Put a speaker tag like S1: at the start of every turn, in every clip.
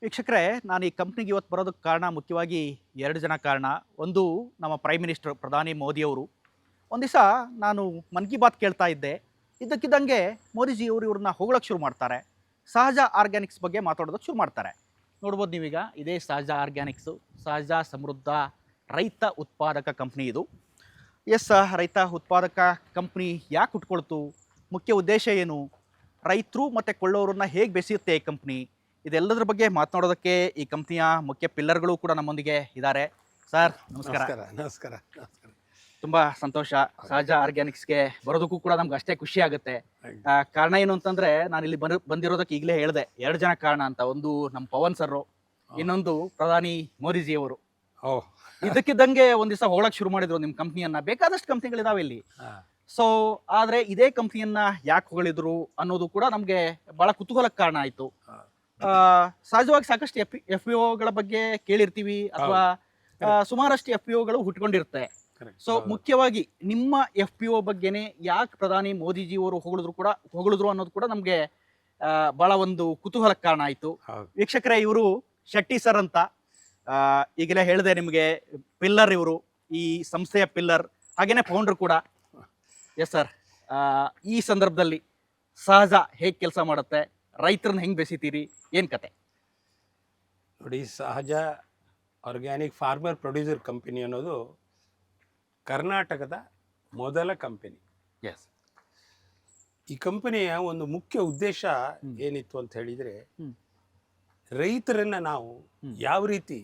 S1: ವೀಕ್ಷಕರೇ, ನಾನು ಈ ಕಂಪ್ನಿಗೆ ಇವತ್ತು ಬರೋದಕ್ಕೆ ಕಾರಣ ಮುಖ್ಯವಾಗಿ ಎರಡು ಜನ ಕಾರಣ. ಒಂದು ನಮ್ಮ ಪ್ರೈಮ್ ಮಿನಿಸ್ಟರ್ ಪ್ರಧಾನಿ ಮೋದಿಯವರು. ಒಂದು ದಿವಸ ನಾನು ಮನ್ ಕಿ ಬಾತ್ ಕೇಳ್ತಾ ಇದ್ದೆ. ಇದ್ದಕ್ಕಿದ್ದಂಗೆ ಮೋದಿಜಿಯವರು ಇವ್ರನ್ನ ಹೊಗಳಕ್ಕೆ ಶುರು ಮಾಡ್ತಾರೆ. ಸಹಜ ಆರ್ಗ್ಯಾನಿಕ್ಸ್ ಬಗ್ಗೆ ಮಾತಾಡೋದಕ್ಕೆ ಶುರು ಮಾಡ್ತಾರೆ. ನೋಡ್ಬೋದು ನೀವೀಗ, ಇದೇ ಸಹಜ ಆರ್ಗ್ಯಾನಿಕ್ಸು, ಸಹಜ ಸಮೃದ್ಧ ರೈತ ಉತ್ಪಾದಕ ಕಂಪ್ನಿ ಇದು. ಎಸ್, ರೈತ ಉತ್ಪಾದಕ ಕಂಪ್ನಿ ಯಾಕೆ ಹುಟ್ಕೊಳ್ತು, ಮುಖ್ಯ ಉದ್ದೇಶ ಏನು, ರೈತರು ಮತ್ತು ಕೊಳ್ಳೋರನ್ನ ಹೇಗೆ ಬೆಸೆಯುತ್ತೆ ಈ ಕಂಪ್ನಿ, ಇದೆಲ್ಲದರ ಬಗ್ಗೆ ಮಾತನಾಡೋದಕ್ಕೆ ಈ ಕಂಪ್ನಿಯ ಮುಖ್ಯ ಪಿಲ್ಲರ್ಗಳು ಕೂಡ ನಮ್ಮೊಂದಿಗೆ ಇದ್ದಾರೆ. ಸರ್ ನಮಸ್ಕಾರ.
S2: ನಮಸ್ಕಾರ.
S1: ತುಂಬ ಸಂತೋಷ. ಸಹಜ ಆರ್ಗ್ಯಾನಿಕ್ಸ್ಗೆ ಬರೋದಕ್ಕೂ ಕೂಡ ನಮ್ಗೆ ಅಷ್ಟೇ ಖುಷಿ ಆಗುತ್ತೆ. ಕಾರಣ ಏನು ಅಂತಂದರೆ, ನಾನು ಇಲ್ಲಿ ಬಂದಿರೋದಕ್ಕೆ ಈಗಲೇ ಹೇಳಿದೆ, ಎರಡು ಜನ ಕಾರಣ ಅಂತ. ಒಂದು ನಮ್ಮ ಪವನ್ ಸರ್ರು, ಇನ್ನೊಂದು ಪ್ರಧಾನಿ ಮೋದಿಜಿಯವರು. ಇದಕ್ಕಿದ್ದಂಗೆ ಒಂದು ದಿವಸ ಹೊಗಳಕ್ಕೆ ಶುರು ಮಾಡಿದ್ರು ನಿಮ್ಮ ಕಂಪ್ನಿಯನ್ನ. ಬೇಕಾದಷ್ಟು ಕಂಪ್ನಿಗಳಿದಾವೆ ಇಲ್ಲಿ. ಸೊ ಆದರೆ ಇದೇ ಕಂಪ್ನಿಯನ್ನ ಯಾಕೆ ಹೊಗಳಿದ್ರು ಅನ್ನೋದು ಕೂಡ ನಮಗೆ ಭಾಳ ಕುತೂಹಲಕ್ಕೆ ಕಾರಣ ಆಯಿತು. ಸಹಜವಾಗಿ ಸಾಕಷ್ಟು ಎಫ್ ಪಿ ಒಗಳ ಬಗ್ಗೆ ಕೇಳಿರ್ತೀವಿ, ಅಥವಾ ಸುಮಾರಷ್ಟು ಎಫ್ ಪಿ ಒಗಳು ಹುಟ್ಕೊಂಡಿರುತ್ತೆ. ಸೊ ಮುಖ್ಯವಾಗಿ ನಿಮ್ಮ ಎಫ್ ಪಿ ಒ ಬಗ್ಗೆನೇ ಯಾಕೆ ಪ್ರಧಾನಿ ಮೋದಿಜಿಯವರು ಹೊಗಳಿದ್ರು ಅನ್ನೋದು ಕೂಡ ನಮಗೆ ಭಾಳ ಒಂದು ಕುತೂಹಲಕ್ಕೆ ಕಾರಣ ಆಯಿತು. ವೀಕ್ಷಕರೇ, ಇವರು ಶೆಟ್ಟಿ ಸರ್ ಅಂತ, ಈಗಲೇ ಹೇಳಿದೆ ನಿಮಗೆ, ಪಿಲ್ಲರ್ ಇವರು, ಈ ಸಂಸ್ಥೆಯ ಪಿಲ್ಲರ್, ಹಾಗೇನೆ ಫೌಂಡರ್ ಕೂಡ. ಎಸ್ ಸರ್, ಈ ಸಂದರ್ಭದಲ್ಲಿ ಸಹಜ ಹೇಗೆ ಕೆಲಸ ಮಾಡುತ್ತೆ, ರೈತರನ್ನ ಹೆಂಗೆ ಬೆಸಿತೀರಿ, ಏನು ಕತೆ?
S2: ನೋಡಿ, ಸಹಜ ಆರ್ಗ್ಯಾನಿಕ್ ಫಾರ್ಮರ್ ಪ್ರೊಡ್ಯೂಸರ್ ಕಂಪನಿ ಅನ್ನೋದು ಕರ್ನಾಟಕದ ಮೊದಲ ಕಂಪನಿ.
S1: ಎಸ್.
S2: ಈ ಕಂಪನಿಯ ಒಂದು ಮುಖ್ಯ ಉದ್ದೇಶ ಏನಿತ್ತು ಅಂತ ಹೇಳಿದರೆ, ರೈತರನ್ನು ನಾವು ಯಾವ ರೀತಿ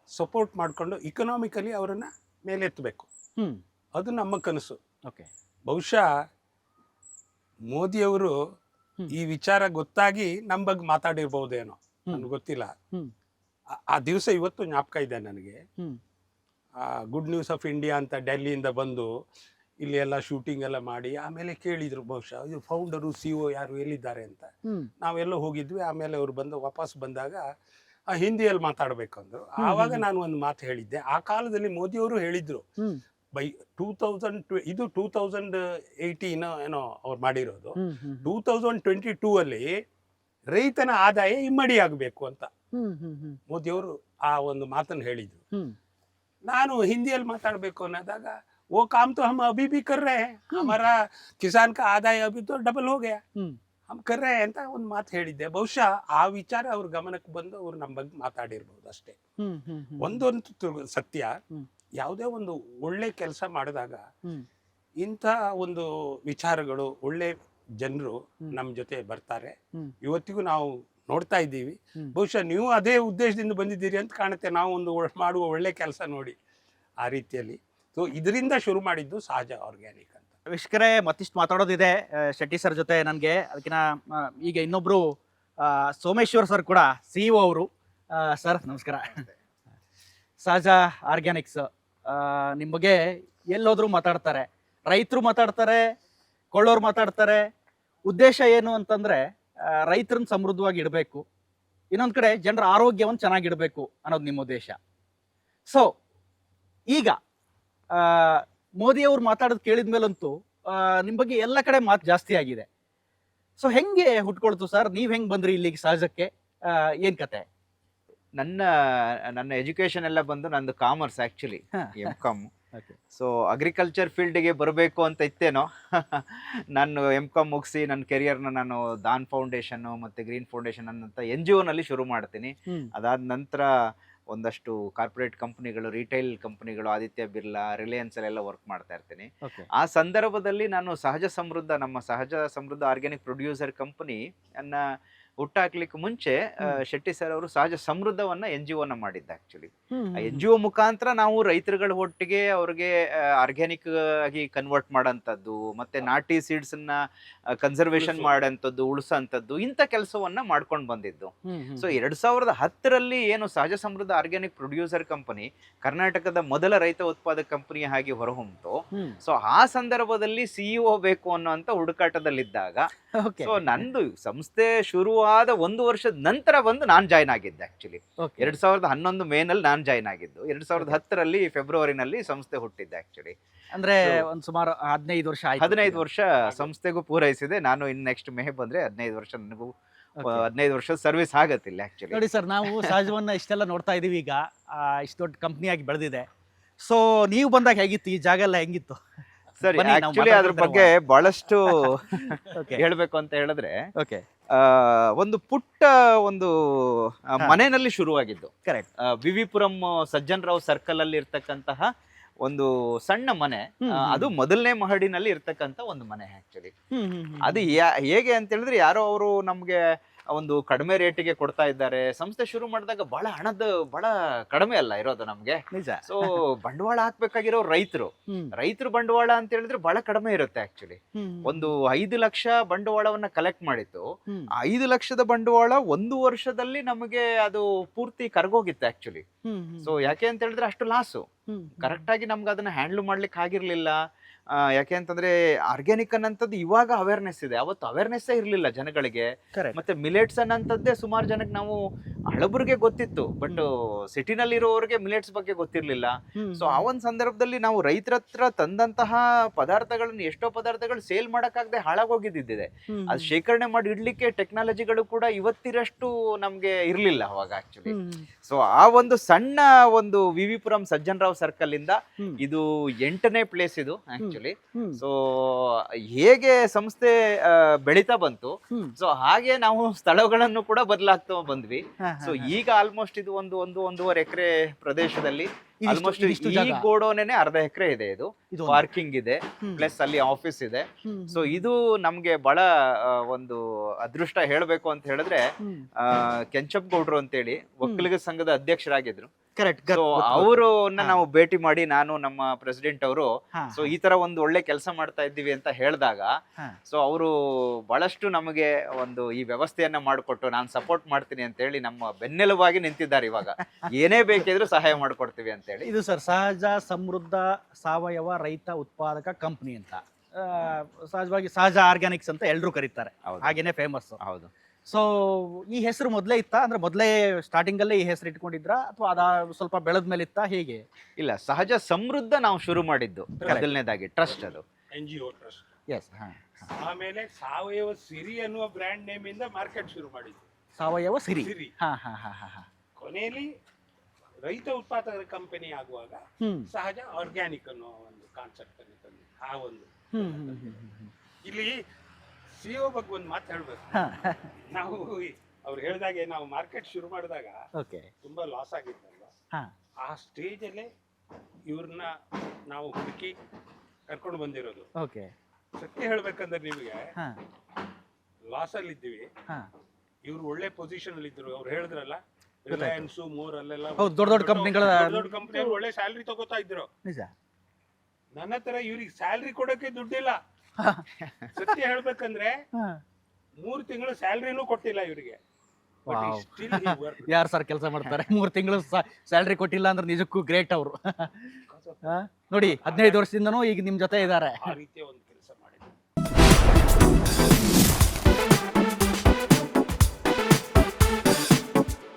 S2: ಸಪೋರ್ಟ್ ಮಾಡಿಕೊಂಡು ಇಕನಾಮಿಕಲಿ ಅವರನ್ನು ಮೇಲೆತ್ತಬೇಕು, ಅದು ನಮ್ಮ ಕನಸು.
S1: ಓಕೆ.
S2: ಬಹುಶಃ ಮೋದಿಯವರು ಈ ವಿಚಾರ ಗೊತ್ತಾಗಿ ನಮ್ಮ ಬಗ್ಗೆ ಮಾತಾಡಿರ್ಬಹುದೇನೋ, ನನಗೆ ಗೊತ್ತಿಲ್ಲ. ಆ ದಿವಸ ಇವತ್ತು ಜ್ಞಾಪಕ ಇದೆ ನನಗೆ. ಗುಡ್ ನ್ಯೂಸ್ ಆಫ್ ಇಂಡಿಯಾ ಅಂತ ಡೆಲ್ಲಿಯಿಂದ ಬಂದು ಇಲ್ಲಿ ಎಲ್ಲ ಶೂಟಿಂಗ್ ಎಲ್ಲ ಮಾಡಿ ಆಮೇಲೆ ಕೇಳಿದ್ರು, ಬಹುಶಃ ಇದು ಫೌಂಡರು CEO ಯಾರು ಎಲ್ಲಿದ್ದಾರೆ ಅಂತ. ನಾವೆಲ್ಲ ಹೋಗಿದ್ವಿ. ಆಮೇಲೆ ಅವರು ವಾಪಸ್ ಬಂದಾಗ ಹಿಂದಿಯಲ್ಲಿ ಮಾತಾಡಬೇಕು ಅಂದರು. ಆವಾಗ ನಾನು ಒಂದು ಮಾತು ಹೇಳಿದ್ದೆ. ಆ ಕಾಲದಲ್ಲಿ ಮೋದಿಯವರು ಹೇಳಿದ್ರು, ಬೈ 2018 ಏನೋ ಅವ್ರು ಮಾಡಿರೋದು, 2022 ಅಲ್ಲಿ ರೈತನ ಆದಾಯ ಇಮ್ಮಡಿ ಆಗಬೇಕು ಅಂತ ಮೋದಿಯವರು ಆ ಒಂದು ಮಾತನ್ನು ಹೇಳಿದ್ರು. ನಾನು ಹಿಂದಿಯಲ್ಲಿ ಮಾತಾಡಬೇಕು ಅನ್ನೋದಾಗ, ಓ ಕಾಮ್ ತೋ ಹಮ್ ಅಭಿ ಭಿ ಕರ್ ರಹೆ ಹೈ, ಹಮಾರಾ ಕಿಸಾನ್ ಕಾ ಆದಾಯ ಅಭಿ ತೋ ಡಬಲ್ ಹೋ ಗಯಾ, ಹಮ್ ಕರ್ ರಹೆ ಅಂತ ಒಂದು ಮಾತು ಹೇಳಿದ್ದೆ. ಬಹುಶಃ ಆ ವಿಚಾರ ಅವ್ರ ಗಮನಕ್ಕೆ ಬಂದು ಅವ್ರು ನಮ್ಮ ಬಗ್ಗೆ ಮಾತಾಡಿರ್ಬೋದು ಅಷ್ಟೇ. ಒಂದೊಂದು ಸತ್ಯ, ಯಾವುದೇ ಒಂದು ಒಳ್ಳೆ ಕೆಲಸ ಮಾಡಿದಾಗ ಇಂಥ ಒಂದು ವಿಚಾರಗಳು, ಒಳ್ಳೆ ಜನರು ನಮ್ಮ ಜೊತೆ ಬರ್ತಾರೆ. ಇವತ್ತಿಗೂ ನಾವು ನೋಡ್ತಾ ಇದ್ದೀವಿ. ಬಹುಶಃ ನೀವು ಅದೇ ಉದ್ದೇಶದಿಂದ ಬಂದಿದ್ದೀರಿ ಅಂತ ಕಾಣುತ್ತೆ, ನಾವು ಒಂದು ಮಾಡುವ ಒಳ್ಳೆ ಕೆಲಸ ನೋಡಿ ಆ ರೀತಿಯಲ್ಲಿ. ಸೊ ಇದರಿಂದ ಶುರು ಮಾಡಿದ್ದು ಸಹಜ ಆರ್ಗ್ಯಾನಿಕ್ ಅಂತ.
S1: ವೀಕ್ಷಕರೇ, ಮತ್ತಿಷ್ಟು ಮಾತಾಡೋದಿದೆ ಶೆಟ್ಟಿ ಸರ್ ಜೊತೆ ನನಗೆ. ಅದಕ್ಕಿಂತ ಈಗ ಇನ್ನೊಬ್ರು ಸೋಮೇಶ್ವರ್ ಸರ್ ಕೂಡ, CEO ಅವರು. ಸರ್ ನಮಸ್ಕಾರ. ಸಹಜ ಆರ್ಗ್ಯಾನಿಕ್ಸ್ ನಿಮ್ಮ ಬಗ್ಗೆ ಎಲ್ಲೋದ್ರೂ ಮಾತಾಡ್ತಾರೆ, ರೈತರು ಮಾತಾಡ್ತಾರೆ, ಕೊಳ್ಳೋರು ಮಾತಾಡ್ತಾರೆ. ಉದ್ದೇಶ ಏನು ಅಂತಂದರೆ, ರೈತರನ್ನ ಸಮೃದ್ಧವಾಗಿ ಇಡಬೇಕು, ಇನ್ನೊಂದು ಕಡೆ ಜನರ ಆರೋಗ್ಯವನ್ನು ಚೆನ್ನಾಗಿಡಬೇಕು ಅನ್ನೋದು ನಿಮ್ಮ ಉದ್ದೇಶ. ಸೊ ಈಗ ಮೋದಿಯವ್ರು ಮಾತಾಡೋದು ಕೇಳಿದ ಮೇಲಂತೂ ನಿಮ್ಮ ಬಗ್ಗೆ ಎಲ್ಲ ಕಡೆ ಮಾತು ಜಾಸ್ತಿ ಆಗಿದೆ. ಸೊ ಹೆಂಗೆ ಹುಟ್ಕೊಳ್ತು ಸರ್, ನೀವು ಹೆಂಗೆ ಬಂದ್ರಿ ಇಲ್ಲಿಗೆ ಸಹಜಕ್ಕೆ, ಏನು ಕತೆ?
S3: ನನ್ನ ಎಜುಕೇಶನ್ ಎಲ್ಲ ಬಂದು ನಂದು commerce, actually M.Com. So agriculture ಫೀಲ್ಡಿಗೆ ಬರಬೇಕು ಅಂತ ಇತ್ತೇನೋ. ನಾನು M.Com ಮುಗಿಸಿ ನನ್ನ ಕೆರಿಯರ್ನ ನಾನು ದಾನ್ ಫೌಂಡೇಶನ್ನು ಮತ್ತು ಗ್ರೀನ್ ಫೌಂಡೇಶನ್ ಅನ್ನಂಥ NGOನಲ್ಲಿ ಶುರು ಮಾಡ್ತೀನಿ. ಅದಾದ ನಂತರ ಒಂದಷ್ಟು ಕಾರ್ಪೊರೇಟ್ ಕಂಪ್ನಿಗಳು, ರಿಟೈಲ್ ಕಂಪ್ನಿಗಳು, ಆದಿತ್ಯ ಬಿರ್ಲಾ, ರಿಲಯನ್ಸಲ್ಲೆಲ್ಲ ವರ್ಕ್ ಮಾಡ್ತಾ ಇರ್ತೀನಿ. ಆ ಸಂದರ್ಭದಲ್ಲಿ ನಾನು ನಮ್ಮ ಸಹಜ ಸಮೃದ್ಧ ಆರ್ಗ್ಯಾನಿಕ್ ಪ್ರೊಡ್ಯೂಸರ್ ಕಂಪನಿ ಅನ್ನ ಹುಟ್ಟಾಕ್ಲಿಕ್ಕೆ ಮುಂಚೆ ಶೆಟ್ಟಿ ಸರ್ ಅವರು ಸಹಜ ಸಮೃದ್ಧವನ್ನ NGOನ ಮಾಡಿದ್ದ. ಆಕ್ಚುಲಿ NGO ಮುಖಾಂತರ ನಾವು ರೈತರುಗಳ ಒಟ್ಟಿಗೆ ಅವ್ರಿಗೆ ಆರ್ಗ್ಯಾನಿಕ್ ಆಗಿ ಕನ್ವರ್ಟ್ ಮಾಡೋಂಥದ್ದು, ಮತ್ತೆ ನಾಟಿ ಸೀಡ್ಸ್ ಅನ್ನ ಕನ್ಸರ್ವೇಷನ್ ಮಾಡೋಂಥದ್ದು, ಉಳಿಸೋಂಥದ್ದು, ಇಂಥ ಕೆಲಸವನ್ನ ಮಾಡ್ಕೊಂಡು ಬಂದಿದ್ದು. ಸೊ 2010ರಲ್ಲಿ ಏನು ಸಹಜ ಸಮೃದ್ಧ ಆರ್ಗ್ಯಾನಿಕ್ ಪ್ರೊಡ್ಯೂಸರ್ ಕಂಪನಿ ಕರ್ನಾಟಕದ ಮೊದಲ ರೈತ ಉತ್ಪಾದಕ ಕಂಪನಿ ಆಗಿ ಹೊರಹೊಮ್ಮಿತು. ಸೊ ಆ ಸಂದರ್ಭದಲ್ಲಿ CEO ಬೇಕು ಅನ್ನೋಂಥ ಹುಡುಕಾಟದಲ್ಲಿದ್ದಾಗ, ಸೊ ನಂದು ಸಂಸ್ಥೆ ಶುರುವಾದ 1 ವರ್ಷದ ನಂತರ ಬಂದು ನಾನು ಜಾಯ್ನ್ ಆಗಿದ್ದೆ. ಆಕ್ಚುಲಿ 2011 ಮೇನಲ್ಲಿ ನಾನು ಜಾಯ್ನ್ ಆಗಿದ್ದು. 2010ರಲ್ಲಿ ಫೆಬ್ರವರಿನಲ್ಲಿ ಸಂಸ್ಥೆ ಹುಟ್ಟಿದ್ದೆ. ಆಕ್ಚುಲಿ
S1: ಅಂದ್ರೆ ಒಂದು ಸುಮಾರು 15 ವರ್ಷ ಆಯ್ತು.
S3: 15 ವರ್ಷ ಸಂಸ್ಥೆಗೂ ಪೂರೈಸಿದೆ. ನಾನು ಇನ್ನು ನೆಕ್ಸ್ಟ್ ಮೇ ಬಂದ್ರೆ 15 ವರ್ಷ ನನಗೂ 15 ವರ್ಷದ ಸರ್ವಿಸ್ ಆಗತ್ತಿಲ್ಲ ಆಕ್ಚುಲಿ.
S1: ನೋಡಿ ಸರ್, ನಾವು ಸಹಜವನ್ನ ಇಷ್ಟೆಲ್ಲ ನೋಡ್ತಾ ಇದೀವಿ ಈಗ, ಇಷ್ಟು ದೊಡ್ಡ ಕಂಪ್ನಿಯಾಗಿ ಬೆಳೆದಿದೆ. ಸೊ ನೀವು ಬಂದಾಗ ಹೇಗಿತ್ತು, ಈ ಜಾಗ ಎಲ್ಲ ಹೆಂಗಿತ್ತು?
S3: ಸರಿ,
S1: ಬನ್ನಿ, ನಾವು
S3: ಆಕ್ಚುಲಿ ಅದ್ರ
S1: ಮಾತಾಡ್ತಾ
S3: ಬಗ್ಗೆ ಬಹಳಷ್ಟು
S1: ಓಕೆ
S3: ಹೇಳ್ಬೇಕು ಅಂತ ಹೇಳಿದ್ರೆ,
S1: ಓಕೆ
S3: ಒಂದು ಪುಟ್ಟ ಒಂದು ಮನೆಯಲ್ಲಿ ಶುರುವಾಗಿದ್ದು.
S1: ಕರೆಕ್ಟ್.
S3: ವಿವಿಪುರಂ ಸಜ್ಜನ್ ರಾವ್ ಸರ್ಕಲ್ ಅಲ್ಲಿ ಇರ್ತಕ್ಕಂತಹ ಒಂದು ಸಣ್ಣ ಮನೆ. ಅದು ಮೊದಲನೇ ಮಹಡಿನಲ್ಲಿ ಇರ್ತಕ್ಕಂತ ಒಂದು ಮನೆ ಆಕ್ಚುಲಿ. ಅದು ಹೇಗೆ ಅಂತ ಹೇಳಿದ್ರೆ, ಯಾರೋ ಅವರು ನಮ್ಗೆ ಒಂದು ಕಡಿಮೆ ರೇಟಿಗೆ ಕೊಡ್ತಾ ಇದ್ದಾರೆ. ಸಂಸ್ಥೆ ಶುರು ಮಾಡಿದಾಗ ಬಹಳ ಕಡಿಮೆ ಅಲ್ಲ ಇರೋದು ನಮ್ಗೆ.
S1: ನಿಜ.
S3: ಸೊ ಬಂಡವಾಳ ಹಾಕ್ಬೇಕಾಗಿರೋ ರೈತರು ಬಂಡವಾಳ ಅಂತ ಹೇಳಿದ್ರೆ ಬಹಳ ಕಡಿಮೆ ಇರುತ್ತೆ ಆಕ್ಚುಲಿ. ಒಂದು 5 ಲಕ್ಷ ಬಂಡವಾಳವನ್ನ ಕಲೆಕ್ಟ್ ಮಾಡಿತ್ತು. 5 ಲಕ್ಷದ ಬಂಡವಾಳ 1 ವರ್ಷದಲ್ಲಿ ನಮಗೆ ಅದು ಪೂರ್ತಿ ಕರ್ಗೋಗಿತ್ತು ಆಕ್ಚುಲಿ. ಸೊ ಯಾಕೆ ಅಂತ ಹೇಳಿದ್ರೆ ಅಷ್ಟು ಲಾಸು. ಕರೆಕ್ಟ್ ಆಗಿ ನಮ್ಗೆ ಅದನ್ನ ಹ್ಯಾಂಡ್ಲ್ ಮಾಡ್ಲಿಕ್ಕೆ ಆಗಿರ್ಲಿಲ್ಲ. ಯಾಕೆ ಅಂತಂದ್ರೆ ಆರ್ಗ್ಯಾನಿಕ್ ಅನ್ನಂಥದ್ದು ಇವಾಗ ಅವೇರ್ನೆಸ್ ಇದೆ, ಅವತ್ತು ಅವೇರ್ನೆಸ್ ಇರ್ಲಿಲ್ಲ ಜನಗಳಿಗೆ. ಮತ್ತೆ ಮಿಲೆಟ್ಸ್ ಅನ್ನಂಥದ್ದೇ ಸುಮಾರು ಜನಕ್ಕೆ, ನಾವು ಹಳಬರಿಗೆ ಗೊತ್ತಿತ್ತು, ಬಟ್ ಸಿಟಿನಲ್ಲಿ ಇರೋರಿಗೆ ಮಿಲೆಟ್ಸ್ ಬಗ್ಗೆ ಗೊತ್ತಿರ್ಲಿಲ್ಲ. ಸೊ ಆ ಒಂದು ಸಂದರ್ಭದಲ್ಲಿ ನಾವು ರೈತರ ಹತ್ರ ತಂದಂತಹ ಪದಾರ್ಥಗಳನ್ನ, ಎಷ್ಟೋ ಪದಾರ್ಥಗಳು ಸೇಲ್ ಮಾಡಕ್ಕಾಗದೆ ಹಾಳಾಗೋಗಿದ್ದಿದೆ. ಅದು ಶೇಖರಣೆ ಮಾಡಿ ಇಡ್ಲಿಕ್ಕೆ ಟೆಕ್ನಾಲಜಿಗಳು ಕೂಡ ಇವತ್ತಿರಷ್ಟು ನಮ್ಗೆ ಇರ್ಲಿಲ್ಲ ಅವಾಗ ಆಕ್ಚುಲಿ. ಸೊ ಆ ಒಂದು ಸಣ್ಣ ಒಂದು ವಿವಿಪುರಂ ಸಜ್ಜನ್ ರಾವ್ ಸರ್ಕಲ್ ಇಂದ ಇದು 8ನೇ ಪ್ಲೇಸ್ ಇದು ಆಕ್ಚುಲಿ. ಸೊ ಹೇಗೆ ಸಂಸ್ಥೆ ಬೆಳೀತಾ ಬಂತು, ಸೊ ಹಾಗೆ ನಾವು ಸ್ಥಳಗಳನ್ನು ಕೂಡ ಬದಲಾಗ್ತಾ ಬಂದ್ವಿ. ಸೊ ಈಗ ಆಲ್ಮೋಸ್ಟ್ ಇದು ಒಂದೂವರೆ ಎಕರೆ ಪ್ರದೇಶದಲ್ಲಿ ಆಲ್ಮೋಸ್ಟ್ ಈ ಗೋಡೌನೇನೆ ಅರ್ಧ ಎಕರೆ ಇದೆ. ಇದು ಪಾರ್ಕಿಂಗ್ ಇದೆ, ಪ್ಲಸ್ ಅಲ್ಲಿ ಆಫೀಸ್ ಇದೆ. ಸೊ ಇದು ನಮ್ಗೆ ಬಹಳ ಒಂದು ಅದೃಷ್ಟ ಹೇಳ್ಬೇಕು ಅಂತ ಹೇಳಿದ್ರೆ, ಕೆಂಚಪ್ ಗೌಡ್ರು ಅಂತೇಳಿ ಒಕ್ಕಲಿಗ ಸಂಘದ ಅಧ್ಯಕ್ಷರಾಗಿದ್ರು. ಸೊ ಅವರನ್ನ ನಾವು ಭೇಟಿ ಮಾಡಿ, ನಾನು ನಮ್ಮ ಪ್ರೆಸಿಡೆಂಟ್ ಅವರು ಸೊ ಈ ತರ ಒಂದು ಒಳ್ಳೆ ಕೆಲಸ ಮಾಡ್ತಾ ಇದ್ದೀವಿ ಅಂತ ಹೇಳಿದಾಗ, ಸೊ ಅವರು ಬಹಳಷ್ಟು ನಮಗೆ ಒಂದು ಈ ವ್ಯವಸ್ಥೆಯನ್ನ ಮಾಡಿಕೊಟ್ಟು, ನಾನು ಸಪೋರ್ಟ್ ಮಾಡ್ತೀನಿ ಅಂತ ಹೇಳಿ ನಮ್ಮ ಬೆನ್ನೆಲುಬಾಗಿ ನಿಂತಿದ್ದಾರೆ. ಇವಾಗ ಏನೇ ಬೇಕಿದ್ರು ಸಹಾಯ ಮಾಡ್ಕೊಡ್ತೀವಿ ಅಂತ ಹೇಳಿ.
S1: ಇದು ಸರ್ ಸಹಜ ಸಮೃದ್ಧ ಸಾವಯವ ರೈತ ಉತ್ಪಾದಕ ಕಂಪನಿ ಅಂತ, ಸಹಜವಾಗಿ ಸಹಜ ಆರ್ಗ್ಯಾನಿಕ್ಸ್ ಅಂತ ಎಲ್ಲರೂ ಕರೀತಾರೆ, ಹಾಗೇನೆ ಫೇಮಸ್.
S3: ಹೌದು.
S1: ಸೊ ಈ ಹೆಸರು ಮೊದಲೇ ಇತ್ತಾ, ಅಂದ್ರೆ ಮೊದಲೇ ಸ್ಟಾರ್ಟಿಂಗ್ ಅಲ್ಲೇ ಈ ಹೆಸರು ಇಟ್ಕೊಂಡಿದ್ರಾ, ಅಥವಾ ಅದ ಸ್ವಲ್ಪ ಬೆಳೆದ ಮೇಲೆ ಇತ್ತಾ, ಹೇಗೆ?
S3: ಇಲ್ಲ, ಸಹಜ ಸಮೃದ್ಧ ನಾವು ಶುರು ಮಾಡಿದ್ದು ಮೊದಲನೇದಾಗಿ ಟ್ರಸ್ಟ್, ಅದು
S2: NGO ಟ್ರಸ್ಟ್.
S1: ಎಸ್.
S2: ಆಮೇಲೆ ಸಾವಯವ ಸಿರಿ ಅನ್ನುವ ಬ್ರ್ಯಾಂಡ್ ನೇಮ್ ಇಂದ ಮಾರ್ಕೆಟ್ ಶುರು ಮಾಡಿದ್ದು.
S1: ಸಾವಯವ ಸಿರಿ.
S2: ಕೊನೆಯಲ್ಲಿ ರೈತ ಉತ್ಪಾದಕರ ಕಂಪನಿ ಆಗುವಾಗ ಸಹಜ ಆರ್ಗ್ಯಾನಿಕ್ ಅನ್ನೋ ಒಂದು ಕಾನ್ಸೆಪ್ಟ್ ಅನ್ನು ತಂದು, ಆ ಒಂದು ಇಲ್ಲಿ CEO ಬಗ್ಗೆ ಒಂದು ಮಾತು ಹೇಳ್ಬೇಕು. ನಾವು ಅವ್ರು ಹೇಳಿದಾಗೆ ನಾವು ಮಾರ್ಕೆಟ್ ಶುರು ಮಾಡಿದಾಗ ತುಂಬಾ ಲಾಸ್ ಆಗಿತ್ತಲ್ವಾ, ಆ ಸ್ಟೇಜ್ ಅಲ್ಲೇ ಇವ್ರನ್ನ ನಾವು ಹುಡುಕಿ ಕರ್ಕೊಂಡು ಬಂದಿರೋದು. ಸತ್ಯ ಹೇಳ್ಬೇಕಂದ್ರೆ ನಿಮಗೆ, ಲಾಸ್ ಅಲ್ಲಿ ಇದ್ದೀವಿ, ಇವ್ರು ಒಳ್ಳೆ ಪೊಸಿಷನ್ ಅಲ್ಲಿ ಇದ್ರು. ಅವ್ರು ಹೇಳಿದ್ರಲ್ಲ, ರಿಲಯನ್ಸ್, ಮೋರ್ ಅಲ್ಲೆಲ್ಲ
S1: ದೊಡ್ಡ
S2: ಕಂಪನಿ ಒಳ್ಳೆ ಸ್ಯಾಲ್ರಿ ತಗೋತಾ ಇದ್ರು. ನನ್ನ ಹತ್ರ ಇವ್ರಿಗೆ ಸ್ಯಾಲ್ರಿ ಕೊಡೋಕೆ ದುಡ್ಡಿಲ್ಲ. ಸತ್ಯ ಹೇಳ್ಬೇಕಂದ್ರೆ 3 ತಿಂಗಳು ಸ್ಯಾಲ್ರಿನೂ ಕೊಟ್ಟಿಲ್ಲ ಇವರಿಗೆ.
S1: ಯಾರು ಸರ್ ಕೆಲಸ ಮಾಡ್ತಾರೆ 3 ತಿಂಗಳು ಸ್ಯಾಲ್ರಿ ಕೊಟ್ಟಿಲ್ಲ ಅಂದ್ರೆ ನಿಜಕ್ಕೂ ಗ್ರೇಟ್ ಅವರು. ನೋಡಿ 15 ವರ್ಷದಿಂದನೂ ಈಗ ನಿಮ್ ಜೊತೆ ಇದ್ದಾರೆ.
S2: ಆ ರೀತಿಯ ಒಂದು ಕೆಲಸ ಮಾಡಿದ್ರು.